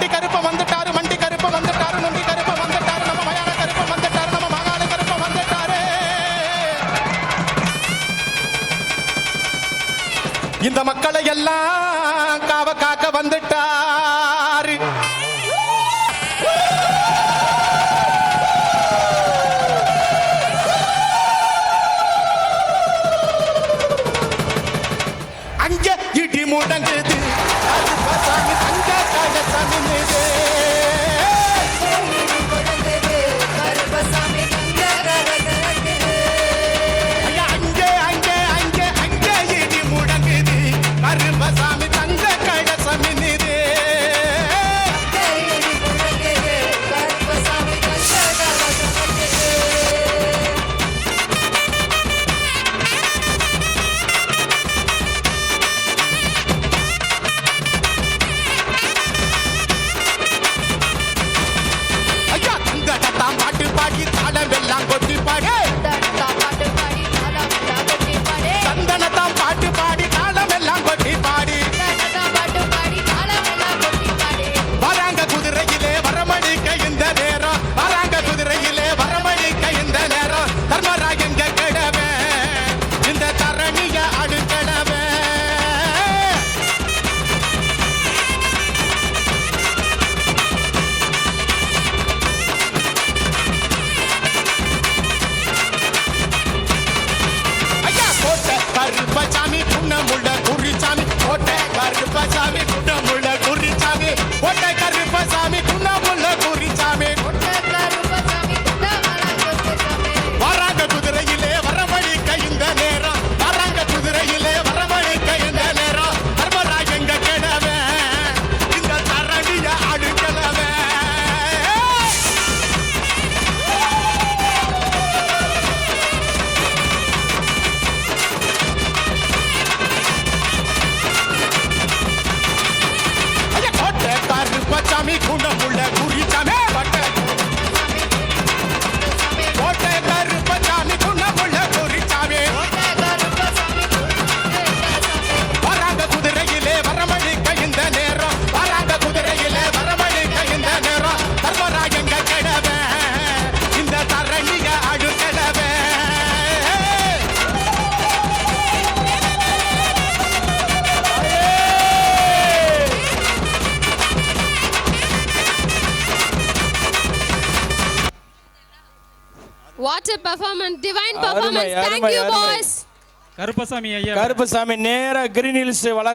மண்டி கருப்ப வந்துட்டாரு, மண்டி கருப்ப வந்துட்டாரு, நொண்டி கருப்ப வந்துட்டாரு, நம்ம மயான கருப்ப வந்துட்டாரு, நம்ம மகால கருப்ப வந்துட்டாரு. இந்த மக்களை எல்லாம் காவ காக்க வந்துட்டாரு. அங்க இடி முடங்குது, கருப்பசாமி தங்க கலசம் மீது. அங்கே அங்கே அங்கே அங்கே இடி முடங்குது, கருப்பசாமி தங்க கலசம் மீது. பாட்டு பாடி தாளம் எல்லாம் கொட்டி பாடு, சந்தனத்தாம் பாட்டு பாடி தாளம் எல்லாம் கொட்டி பாடி. வராங்க குதிரையிலே வரமணிக்க இந்த நேரம், வராங்க குதிரையிலே வரமணிக்க இந்த நேரம். தர்மராஜங்க கிழவே இந்த தரணிய அடுக்கடவே. கருப்பசாமி குன்னமுள்ள குறிச்சாமி, கோட்டை கருப்பசாமி குன்னமுள்ள குறிச்சாமி, கோட்டை கருப்பசாமி குன்னமுள்ள குறிச்சாமி. வராங்க குதிரையிலே வரவழிக்க இந்த நேரம், வராங்க குதிரையிலே வரவழிக்க இந்த நேரம். தர்மராஜங்க கிழவே இந்த தரணிய அடுக்கலவே. கருப்பசாமி குண்டமுள்ள குறிச்சாமி, கோட்டை கருப்பசாமி குண்டமுள்ள குறிச்சாமி. வராங்க குதிரையிலே வரமணிக்க இந்த நேரம், வராங்க குதிரையிலே வரமணிக்க இந்த நேரம். தர்மராஜங்க கிழவே இந்த தரணிய அடுக்கடவே. What a performance, divine performance. Thank you boys. Karuppasamy ஐயா, கருப்பசாமி நேரா கிரீன் ஹில்ஸ்